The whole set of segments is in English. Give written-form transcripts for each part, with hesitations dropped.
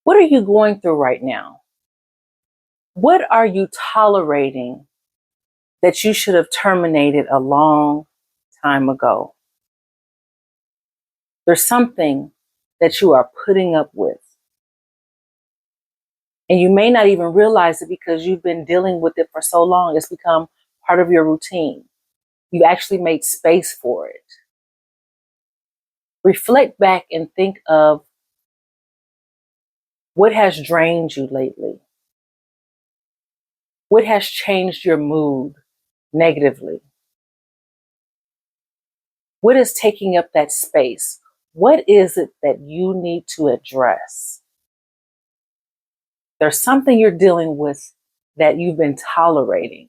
What are you going through right now? What are you tolerating that you should have terminated a long time ago? There's something that you are putting up with. And you may not even realize it because you've been dealing with it for so long. It's become part of your routine. You've actually made space for it. Reflect back and think of what has drained you lately. What has changed your mood negatively? What is taking up that space? What is it that you need to address? There's something you're dealing with that you've been tolerating.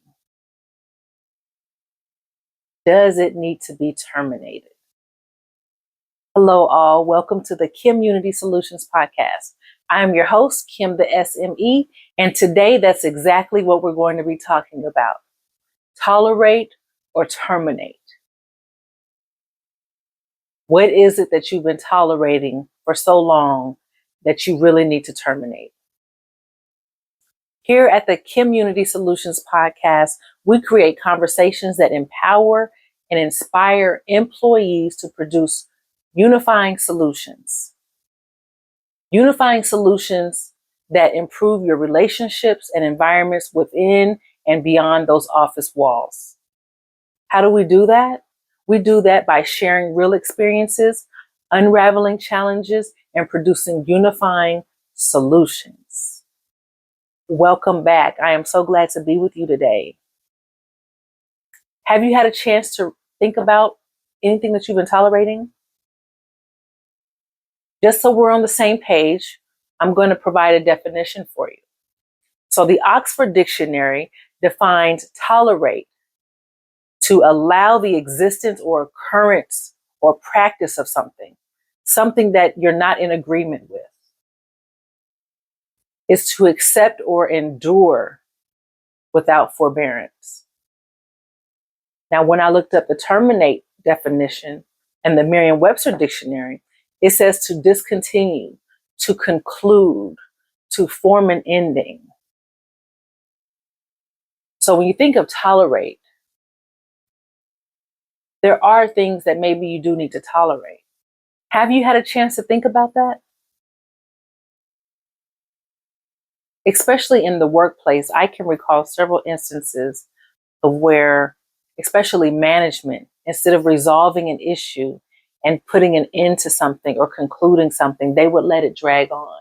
Does it need to be terminated? Hello, all. Welcome to the KimUnity Soulutions Podcast. I am your host, Kim the SME, and today that's exactly what we're going to be talking about. Tolerate or terminate. What is it that you've been tolerating for so long that you really need to terminate? Here at the KimUnity Soulutions Podcast, we create conversations that empower and inspire employees to produce unifying solutions. Unifying solutions that improve your relationships and environments within and beyond those office walls. How do we do that? We do that by sharing real experiences, unraveling challenges, and producing unifying solutions. Welcome back. I am so glad to be with you today. Have you had a chance to think about anything that you've been tolerating? Just so we're on the same page, I'm going to provide a definition for you. So the Oxford Dictionary defines tolerate to allow the existence or occurrence or practice of something that you're not in agreement with. Is to accept or endure without forbearance. Now, when I looked up the terminate definition and the Merriam-Webster dictionary, it says to discontinue, to conclude, to form an ending. So when you think of tolerate, there are things that maybe you do need to tolerate. Have you had a chance to think about that? Especially in the workplace, I can recall several instances of where, especially management, instead of resolving an issue and putting an end to something or concluding something, they would let it drag on.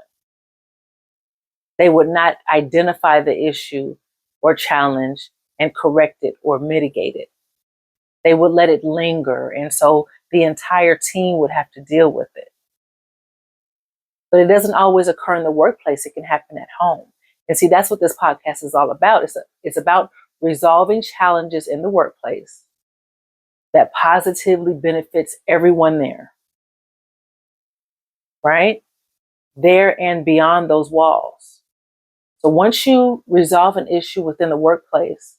They would not identify the issue or challenge and correct it or mitigate it. They would let it linger, and so the entire team would have to deal with it. But it doesn't always occur in the workplace. It can happen at home. And see, that's what this podcast is all about. It's about resolving challenges in the workplace that positively benefits everyone there, right? There and beyond those walls. So once you resolve an issue within the workplace,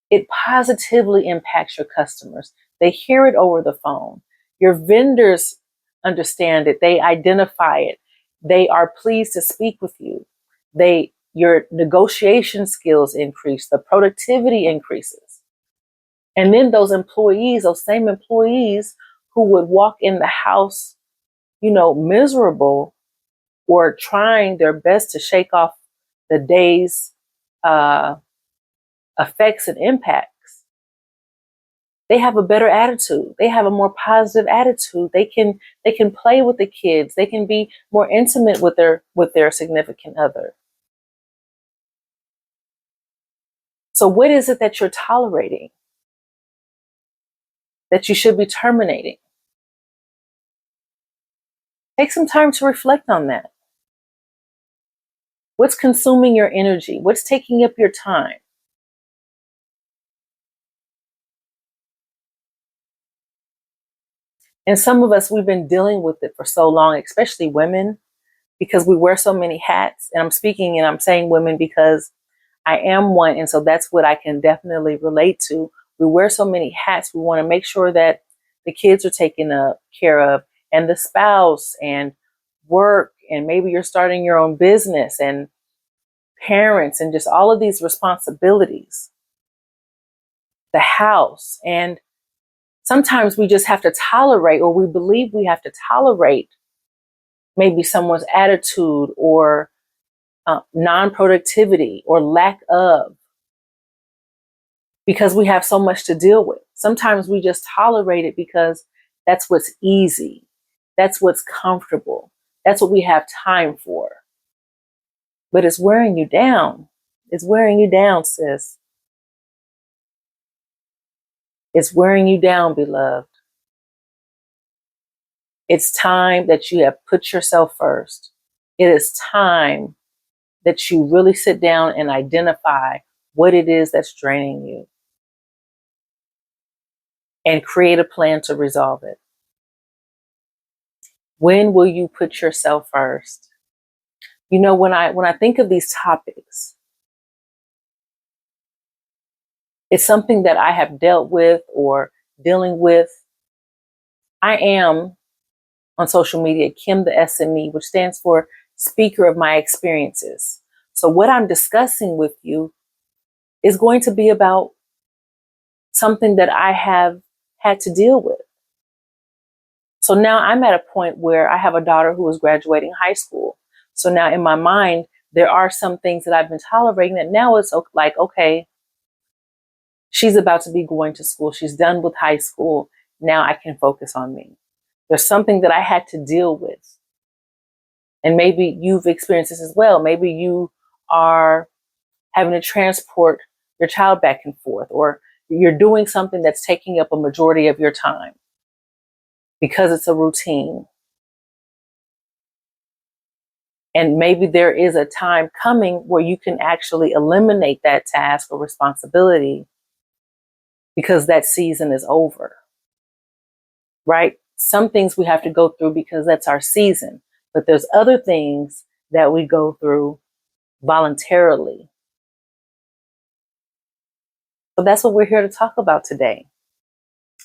it positively impacts your customers. They hear it over the phone. Your vendors understand it. They identify it. They are pleased to speak with you. Your negotiation skills increase. The productivity increases. And then those same employees who would walk in the house, miserable or trying their best to shake off the day's effects and impacts, they have a better attitude. They have a more positive attitude. They can play with the kids. They can be more intimate with their significant other. So what is it that you're tolerating that you should be terminating? Take some time to reflect on that. What's consuming your energy? What's taking up your time? And some of us, we've been dealing with it for so long, especially women, because we wear so many hats. And I'm speaking and I'm saying women because I am one. And so that's what I can definitely relate to. We wear so many hats. We want to make sure that the kids are taken care of and the spouse and work, and maybe you're starting your own business, and parents, and just all of these responsibilities, the house. And sometimes we just have to tolerate, or we believe we have to tolerate maybe someone's attitude or non-productivity or lack of, because we have so much to deal with. Sometimes we just tolerate it because that's what's easy. That's what's comfortable. That's what we have time for. But it's wearing you down. It's wearing you down, sis. It's wearing you down, beloved. It's time that you have put yourself first. It is time that you really sit down and identify what it is that's draining you and create a plan to resolve it. When will you put yourself first? You know, when I think of these topics, it's something that I have dealt with or dealing with. I am on social media, Kim the SME, which stands for Speaker of My Experiences. So what I'm discussing with you is going to be about something that I have had to deal with. So now I'm at a point where I have a daughter who is graduating high school. So now in my mind, there are some things that I've been tolerating that now it's like, okay, she's about to be going to school. She's done with high school. Now I can focus on me. There's something that I had to deal with. And maybe you've experienced this as well. Maybe you are having to transport your child back and forth, or you're doing something that's taking up a majority of your time because it's a routine. And maybe there is a time coming where you can actually eliminate that task or responsibility because that season is over, right? Some things we have to go through because that's our season, but there's other things that we go through voluntarily. So that's what we're here to talk about today.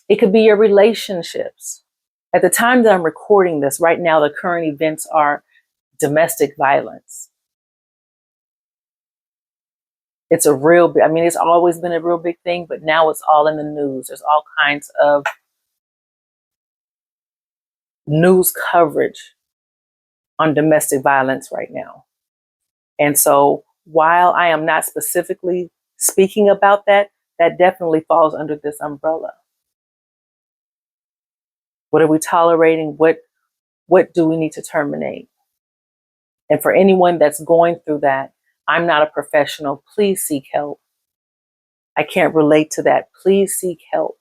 It could be your relationships. At the time that I'm recording this right now, the current events are domestic violence. It's it's always been a real big thing, but now it's all in the news. There's all kinds of news coverage on domestic violence right now. And so while I am not specifically speaking about that, that definitely falls under this umbrella. What are we tolerating? What do we need to terminate? And for anyone that's going through that, I'm not a professional. Please seek help. I can't relate to that. Please seek help.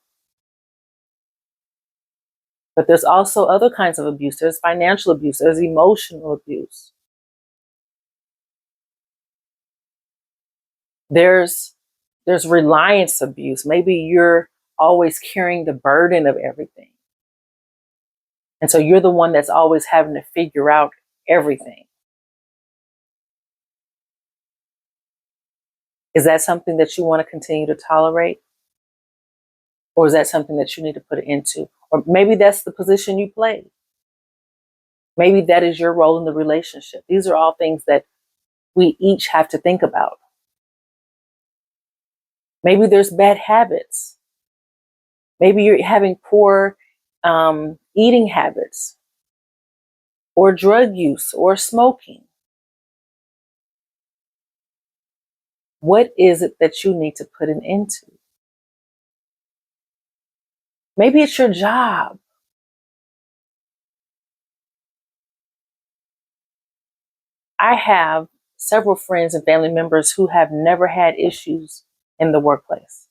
But there's also other kinds of abuse. There's financial abuse. There's emotional abuse. There's reliance abuse. Maybe you're always carrying the burden of everything. And so you're the one that's always having to figure out everything. Is that something that you want to continue to tolerate? Or is that something that you need to put an end to? Or maybe that's the position you play. Maybe that is your role in the relationship. These are all things that we each have to think about. Maybe there's bad habits. Maybe you're having poor eating habits, or drug use, or smoking. What is it that you need to put an end to? Maybe it's your job. I have several friends and family members who have never had issues in the workplace.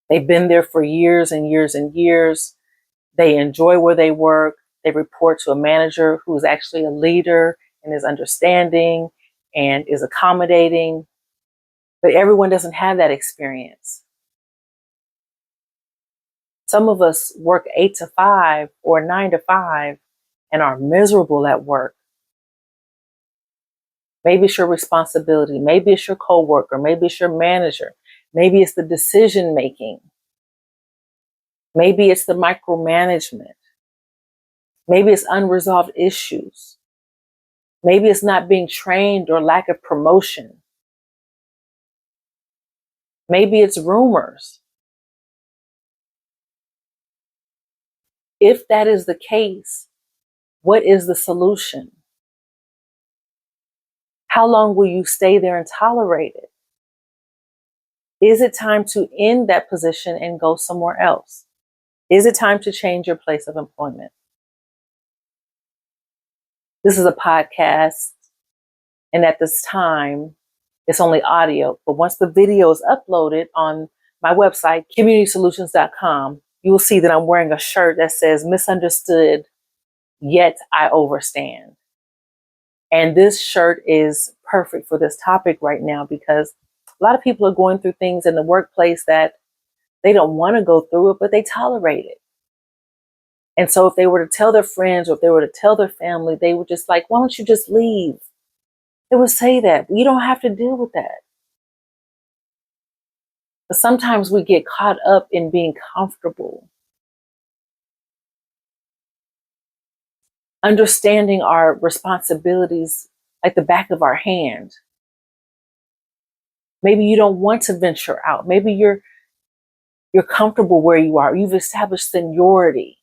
They've been there for years and years and years. They enjoy where they work. They report to a manager who is actually a leader and is understanding and is accommodating. But everyone doesn't have that experience. Some of us work 8 to 5 or 9 to 5 and are miserable at work. Maybe it's your responsibility. Maybe it's your coworker. Maybe it's your manager. Maybe it's the decision making. Maybe it's the micromanagement. Maybe it's unresolved issues. Maybe it's not being trained or lack of promotion. Maybe it's rumors. If that is the case, what is the solution? How long will you stay there and tolerate it? Is it time to end that position and go somewhere else? Is it time to change your place of employment? This is a podcast, and at this time, it's only audio. But once the video is uploaded on my website, KimUnitySolutions.com, you will see that I'm wearing a shirt that says misunderstood, yet I overstand. And this shirt is perfect for this topic right now because a lot of people are going through things in the workplace that they don't want to go through it, but they tolerate it. And so if they were to tell their friends or if they were to tell their family, they were just like, why don't you just leave? They would say that. You don't have to deal with that. But sometimes we get caught up in being comfortable. Understanding our responsibilities like the back of our hand. Maybe you don't want to venture out. Maybe you're comfortable where you are. You've established seniority.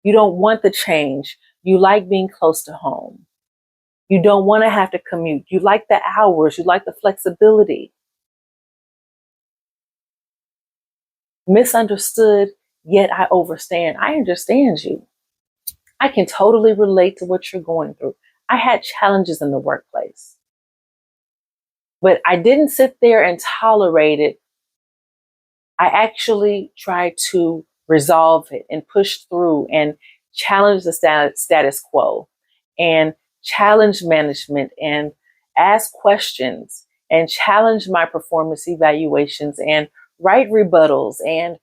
You don't want the change. You like being close to home. You don't want to have to commute. You like the hours. You like the flexibility. Misunderstood, yet I overstand. I understand you. I can totally relate to what you're going through. I had challenges in the workplace, but I didn't sit there and tolerate it. I actually tried to resolve it and push through and challenge the status quo and challenge management and ask questions and challenge my performance evaluations and write rebuttals. And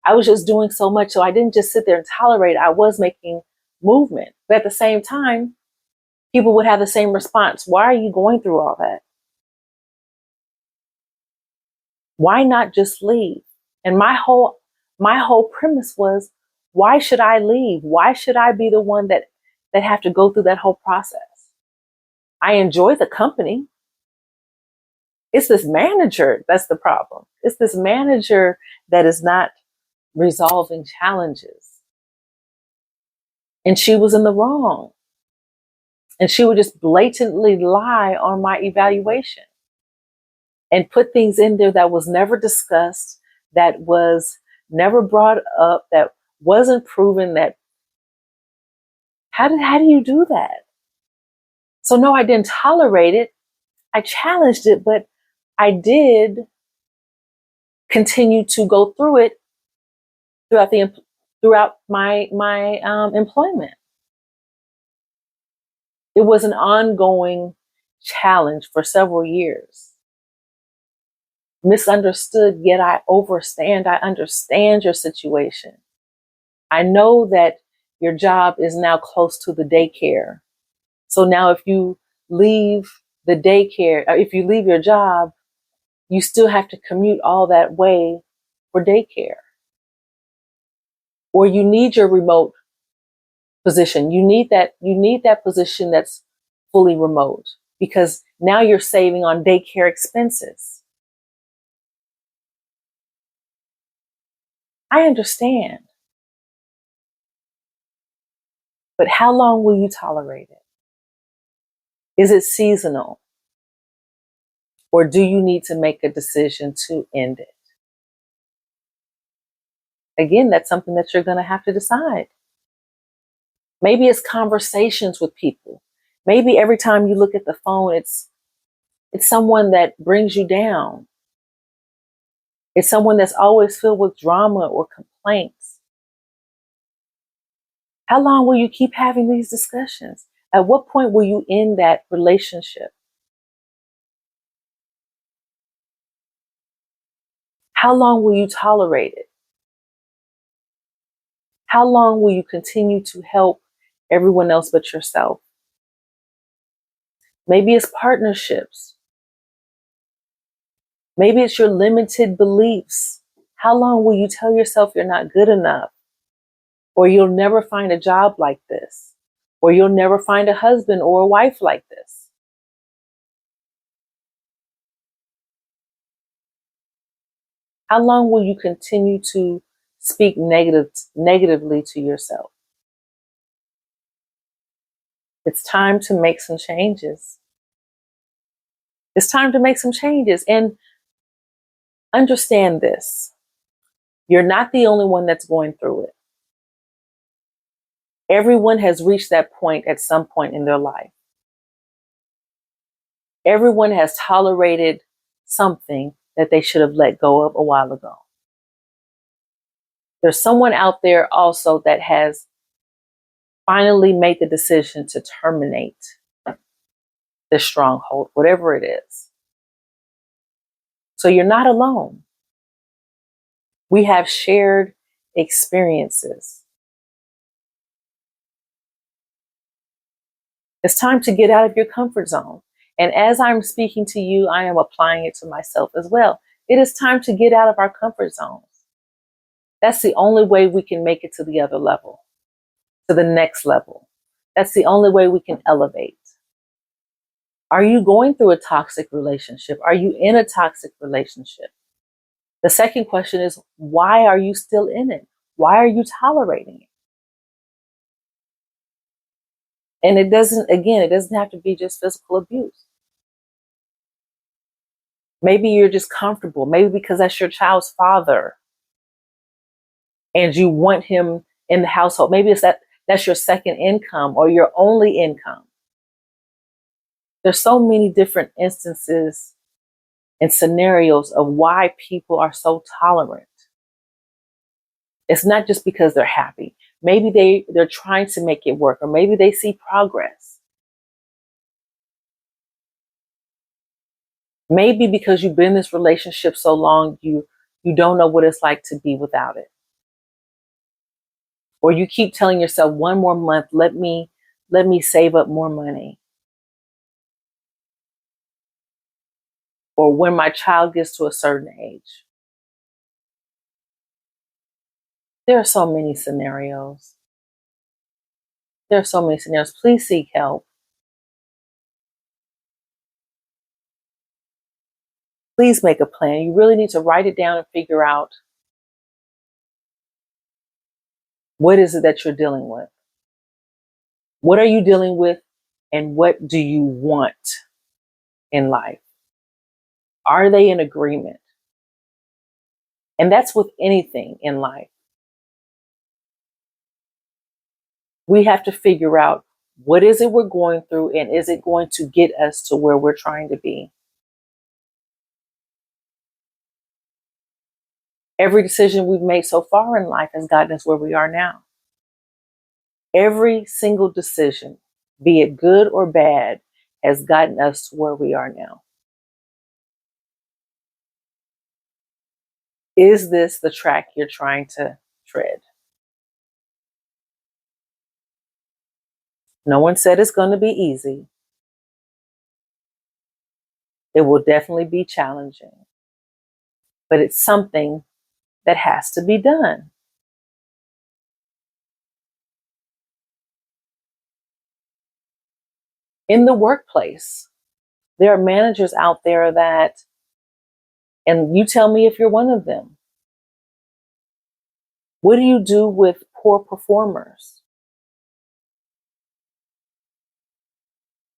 I was just doing so much. So I didn't just sit there and tolerate. I was making movement. But at the same time, people would have the same response. Why are you going through all that? Why not just leave? And my whole premise was, why should I leave? Why should I be the one that have to go through that whole process? I enjoy the company. It's this manager that's the problem. It's this manager that is not resolving challenges. And she was in the wrong. And she would just blatantly lie on my evaluation and put things in there that was never discussed, that was never brought up, that wasn't proven. That how do you do that? So no, I didn't tolerate it. I challenged it, but I did continue to go through it throughout my employment. It was an ongoing challenge for several years. Misunderstood, yet I overstand. I understand your situation. I know that your job is now close to the daycare. So now if you leave the daycare, if you leave your job, you still have to commute all that way for daycare. Or you need your remote position. You need that position that's fully remote because now you're saving on daycare expenses. I understand. But how long will you tolerate it? Is it seasonal? Or do you need to make a decision to end it? Again, that's something that you're going to have to decide. Maybe it's conversations with people. Maybe every time you look at the phone, it's someone that brings you down. It's someone that's always filled with drama or complaints. How long will you keep having these discussions? At what point will you end that relationship? How long will you tolerate it? How long will you continue to help everyone else but yourself? Maybe it's partnerships. Maybe it's your limited beliefs. How long will you tell yourself you're not good enough? Or you'll never find a job like this? or you'll never find a husband or a wife like this. How long will you continue to speak negatively to yourself? It's time to make some changes. It's time to make some changes. And understand this. You're not the only one that's going through it. Everyone has reached that point at some point in their life. Everyone has tolerated something that they should have let go of a while ago. There's someone out there also that has finally made the decision to terminate the stronghold, whatever it is. So you're not alone. We have shared experiences. It's time to get out of your comfort zone. And as I'm speaking to you, I am applying it to myself as well. It is time to get out of our comfort zones. That's the only way we can make it to the other level, to the next level. That's the only way we can elevate. Are you going through a toxic relationship? Are you in a toxic relationship? The second question is, why are you still in it? Why are you tolerating it? And it doesn't have to be just physical abuse. Maybe you're just comfortable. Maybe because that's your child's father and you want him in the household. Maybe it's that's your second income or your only income. There's so many different instances and scenarios of why people are so tolerant. It's not just because they're happy. Maybe they're trying to make it work, or maybe they see progress. Maybe because you've been in this relationship so long, you don't know what it's like to be without it. Or you keep telling yourself, one more month, let me save up more money. Or when my child gets to a certain age. There are so many scenarios. Please seek help. Please make a plan. You really need to write it down and figure out what is it that you're dealing with. What are you dealing with, and what do you want in life? Are they in agreement? And that's with anything in life. We have to figure out what is it we're going through, and is it going to get us to where we're trying to be? Every decision we've made so far in life has gotten us where we are now. Every single decision, be it good or bad, has gotten us to where we are now. Is this the track you're trying to tread? No one said it's going to be easy. It will definitely be challenging, but it's something that has to be done. In the workplace, there are managers out there that, and you tell me if you're one of them, what do you do with poor performers?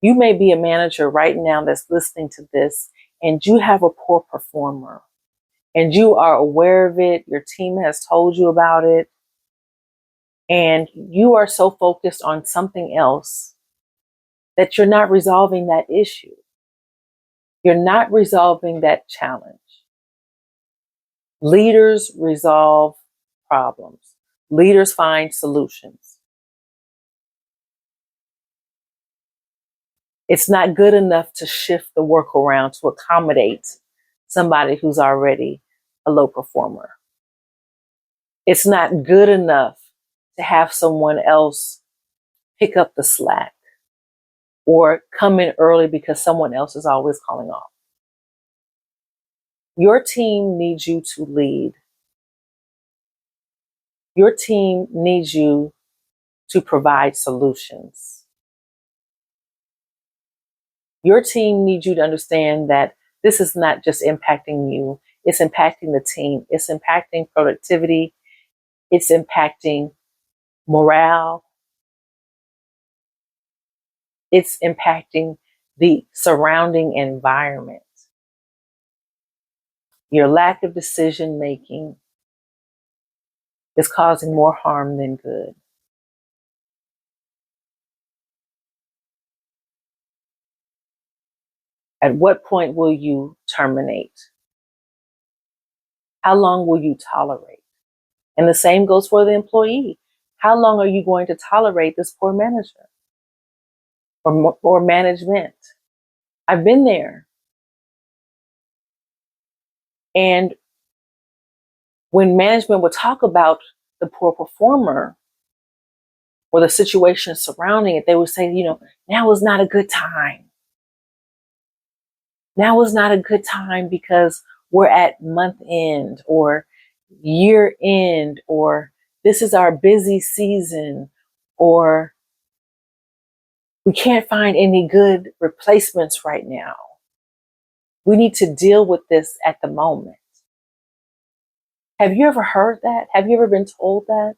You may be a manager right now that's listening to this, and you have a poor performer, and you are aware of it. Your team has told you about it, and you are so focused on something else that you're not resolving that issue. You're not resolving that challenge. Leaders resolve problems. Leaders find solutions. It's not good enough to shift the work around to accommodate somebody who's already a low performer. It's not good enough to have someone else pick up the slack or come in early because someone else is always calling off. Your team needs you to lead. Your team needs you to provide solutions. Your team needs you to understand that this is not just impacting you, it's impacting the team, it's impacting productivity, it's impacting morale, it's impacting the surrounding environment. Your lack of decision making is causing more harm than good. At what point will you terminate? How long will you tolerate? And the same goes for the employee. How long are you going to tolerate this poor manager or management? I've been there. And when management would talk about the poor performer or the situation surrounding it, they would say, now is not a good time. Now is not a good time because we're at month end or year end, or this is our busy season, or we can't find any good replacements right now. We need to deal with this at the moment. Have you ever heard that? Have you ever been told that?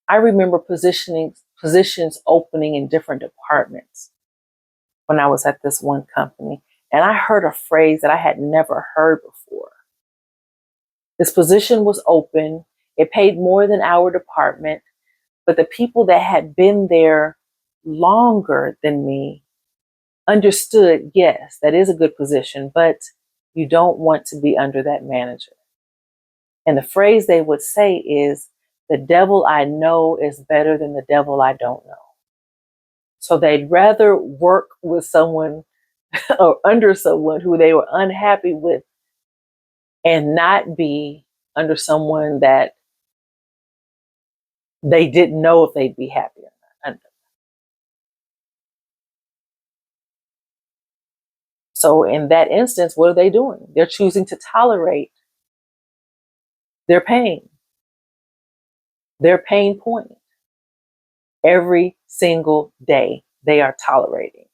I remember positions opening in different departments when I was at this one company, and I heard a phrase that I had never heard before. This position was open. It paid more than our department, but the people that had been there longer than me understood, yes, that is a good position, but you don't want to be under that manager. And the phrase they would say is, the devil I know is better than the devil I don't know. So they'd rather work with someone or under someone who they were unhappy with and not be under someone that they didn't know if they'd be happy or not under. So in that instance, what are they doing? They're choosing to tolerate their pain point. Every single day they are tolerating.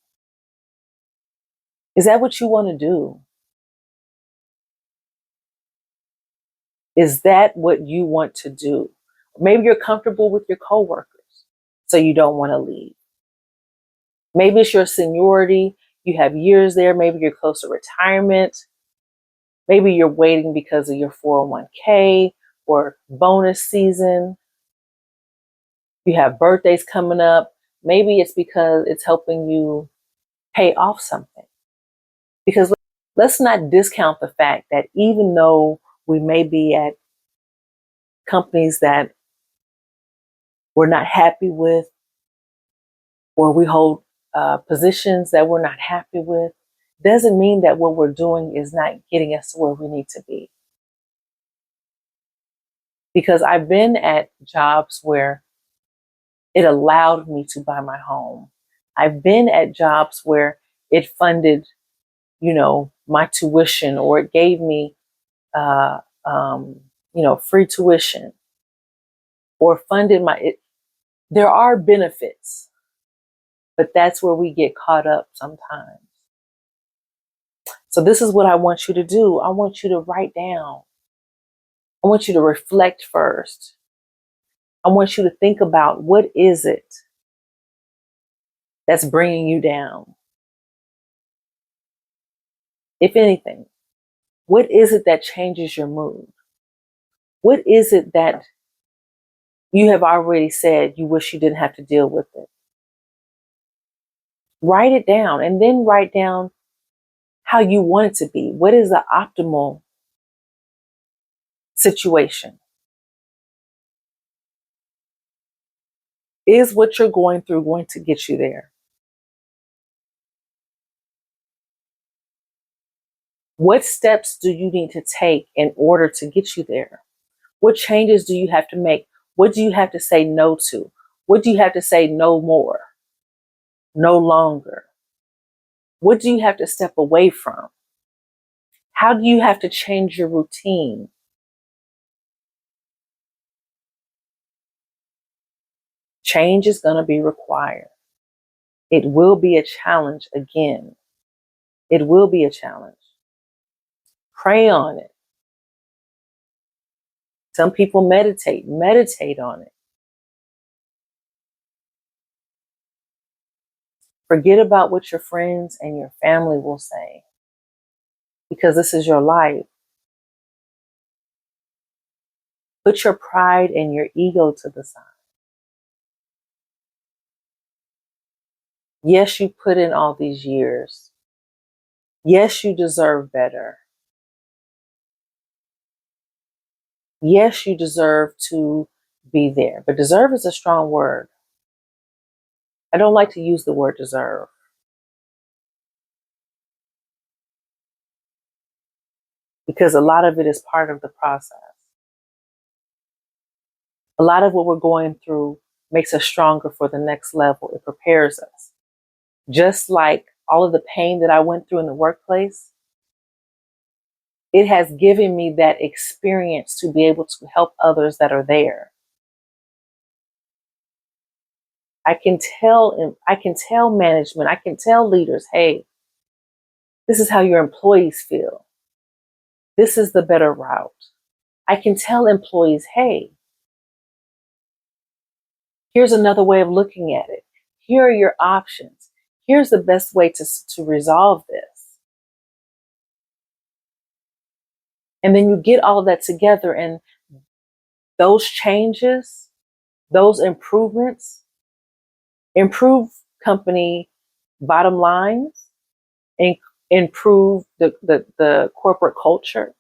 Is that what you want to do? Is that what you want to do? Maybe you're comfortable with your coworkers, so you don't want to leave. Maybe it's your seniority. You have years there. Maybe you're close to retirement. Maybe you're waiting because of your 401k or bonus season. You have birthdays coming up. Maybe it's because it's helping you pay off something. Because let's not discount the fact that even though we may be at companies that we're not happy with, or we hold positions that we're not happy with, doesn't mean that what we're doing is not getting us to where we need to be. Because I've been at jobs where it allowed me to buy my home. I've been at jobs where it funded, my tuition, or it gave me, free tuition, or funded there are benefits, but that's where we get caught up sometimes. So this is what I want you to do. I want you to write down. I want you to reflect first. I want you to think about, what is it that's bringing you down? If anything, what is it that changes your mood? What is it that you have already said you wish you didn't have to deal with it? Write it down, and then write down how you want it to be. What is the optimal situation? Is what you're going through going to get you there? What steps do you need to take in order to get you there? What changes do you have to make? What do you have to say no to? What do you have to say no more? No longer? What do you have to step away from? How do you have to change your routine? Change is going to be required. It will be a challenge again. It will be a challenge. Pray on it. Some people meditate on it. Forget about what your friends and your family will say, because this is your life. Put your pride and your ego to the side. Yes, you put in all these years. Yes, you deserve better. Yes, you deserve to be there. But deserve is a strong word. I don't like to use the word deserve, because a lot of it is part of the process. A lot of what we're going through makes us stronger for the next level. It prepares us. Just like all of the pain that I went through in the workplace, it has given me that experience to be able to help others that are there. I can tell management, I can tell leaders, hey, this is how your employees feel. This is the better route. I can tell employees, hey, here's another way of looking at it. Here are your options. Here's the best way to resolve this. And then you get all of that together, and those changes, those improvements, improve company bottom lines, and improve the corporate culture,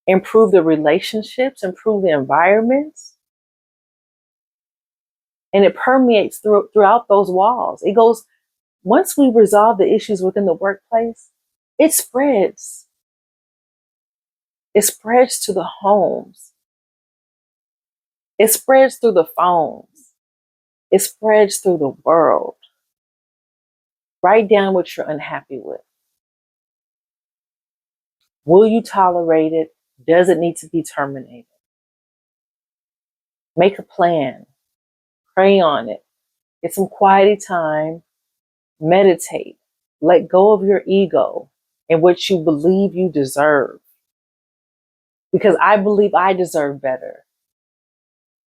improve the relationships, improve the environments. And it permeates throughout those walls. It goes, once we resolve the issues within the workplace, it spreads. It spreads to the homes. It spreads through the phones. It spreads through the world. Write down what you're unhappy with. Will you tolerate it? Does it need to be terminated? Make a plan. Pray on it. Get some quality time. Meditate. Let go of your ego and what you believe you deserve. Because I believe I deserve better.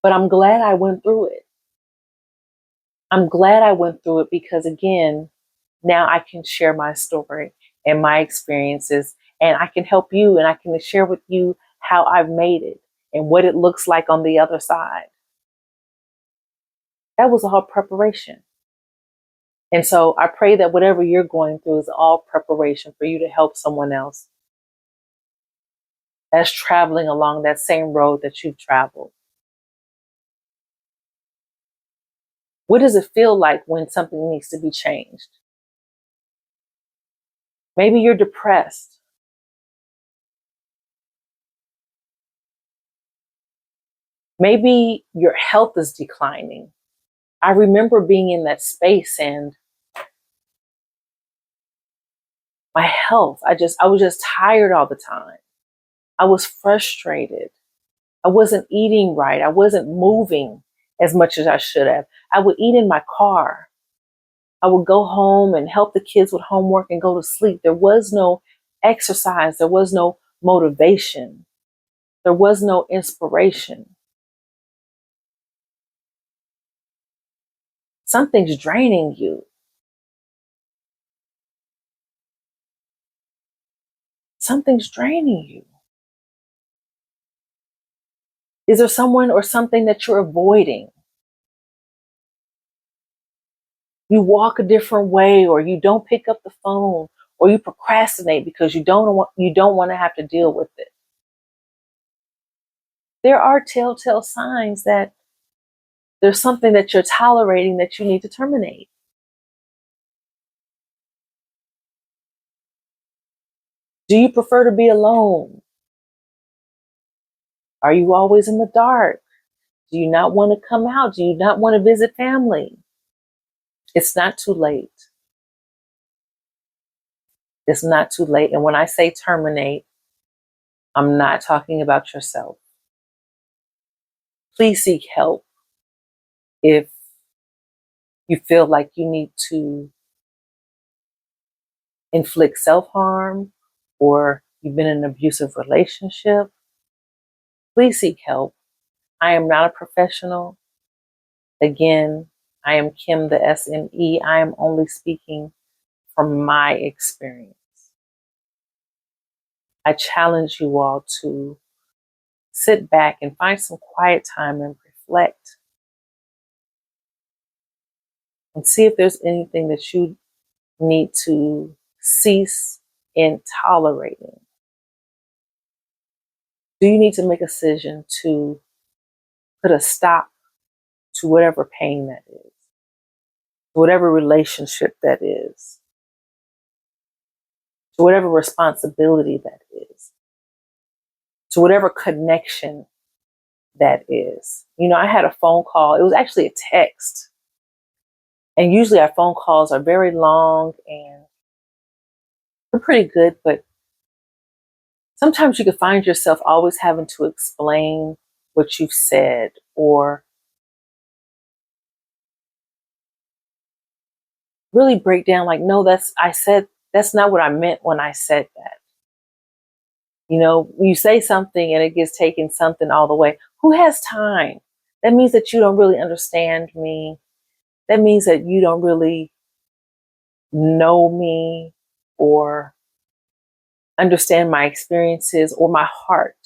But I'm glad I went through it. I'm glad I went through it because, again, now I can share my story and my experiences, and I can help you, and I can share with you how I've made it and what it looks like on the other side. That was all preparation. And so I pray that whatever you're going through is all preparation for you to help someone else that's traveling along that same road that you've traveled. What does it feel like when something needs to be changed? Maybe you're depressed. Maybe your health is declining. I remember being in that space, and my health, I was just tired all the time. I was frustrated. I wasn't eating right. I wasn't moving as much as I should have. I would eat in my car. I would go home and help the kids with homework and go to sleep. There was no exercise. There was no motivation. There was no inspiration. Something's draining you. Something's draining you. Is there someone or something that you're avoiding? You walk a different way, or you don't pick up the phone, or you procrastinate because you don't want to have to deal with it. There are telltale signs that there's something that you're tolerating that you need to terminate. Do you prefer to be alone? Are you always in the dark? Do you not want to come out? Do you not want to visit family? It's not too late. It's not too late. And when I say terminate, I'm not talking about yourself. Please seek help if you feel like you need to inflict self-harm, or you've been in an abusive relationship, please seek help. I am not a professional. Again, I am Kim the SME. I am only speaking from my experience. I challenge you all to sit back and find some quiet time and reflect and see if there's anything that you need to cease in tolerating. Do you need to make a decision to put a stop to whatever pain that is, whatever relationship that is, to whatever responsibility that is, to whatever connection that is? You know, I had a phone call. It was actually a text. And usually our phone calls are very long and they're pretty good, but sometimes you can find yourself always having to explain what you've said, or really break down like, no, that's not what I meant when I said that. You know, you say something and it gets taken something all the way. Who has time? That means that you don't really understand me. That means that you don't really know me or understand my experiences or my heart.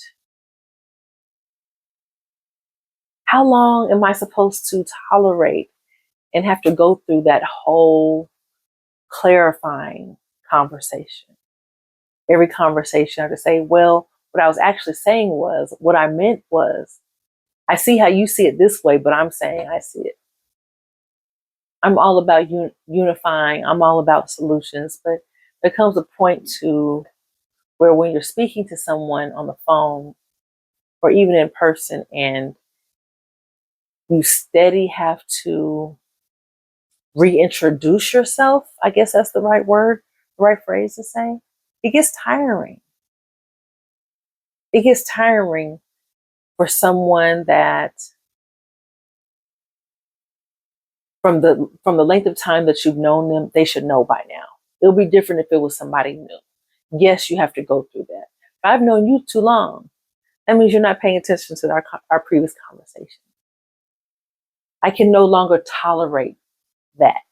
How long am I supposed to tolerate and have to go through that whole clarifying conversation? Every conversation I have to say, well, what I was actually saying was, what I meant was, I see how you see it this way, but I'm saying I see it. I'm all about unifying. I'm all about solutions. But there comes a point to where when you're speaking to someone on the phone or even in person, and you steady have to reintroduce yourself, I guess that's the right word, the right phrase to say, it gets tiring. It gets tiring for someone that from the length of time that you've known them, they should know by now. It'll be different if it was somebody new. Yes, you have to go through that. But I've known you too long. That means you're not paying attention to our previous conversation. I can no longer tolerate that.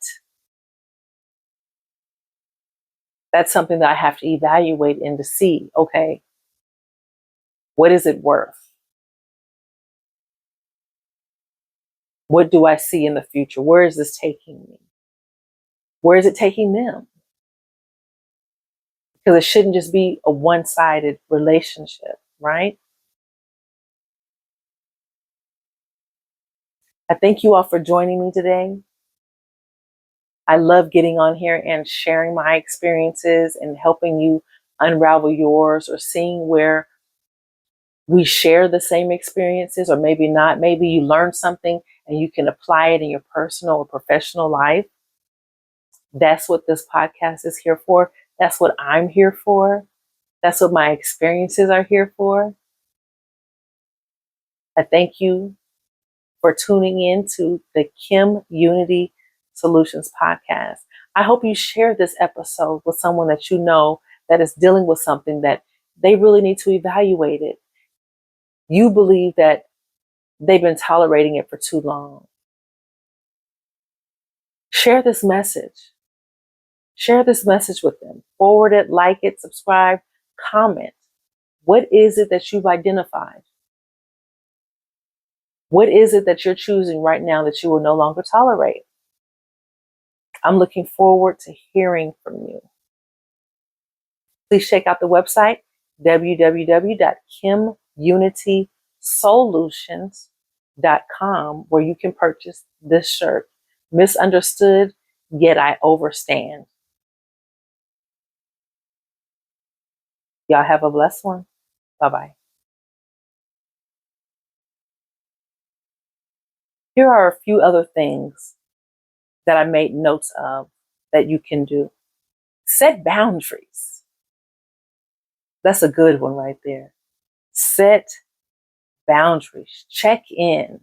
That's something that I have to evaluate and to see, okay, what is it worth? What do I see in the future? Where is this taking me? Where is it taking them? Because it shouldn't just be a one-sided relationship, right? I thank you all for joining me today. I love getting on here and sharing my experiences and helping you unravel yours, or seeing where we share the same experiences, or maybe not. Maybe you learn something and you can apply it in your personal or professional life. That's what this podcast is here for. That's what I'm here for. That's what my experiences are here for. I thank you for tuning in to the KimUnity Soulutions Podcast. I hope you share this episode with someone that you know that is dealing with something that they really need to evaluate it. You believe that they've been tolerating it for too long. Share this message. Share this message with them. Forward it, like it, subscribe, comment. What is it that you've identified? What is it that you're choosing right now that you will no longer tolerate? I'm looking forward to hearing from you. Please check out the website, www.KimUnitySolutions.com, where you can purchase this shirt, Misunderstood, Yet I Overstand. Y'all have a blessed one. Bye-bye. Here are a few other things that I made notes of that you can do. Set boundaries. That's a good one right there. Set boundaries. Check in.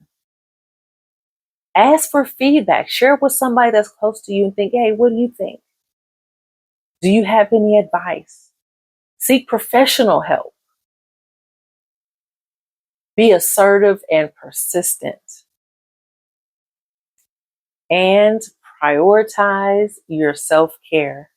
Ask for feedback. Share with somebody that's close to you and think, hey, what do you think? Do you have any advice? Seek professional help. Be assertive and persistent. And prioritize your self-care.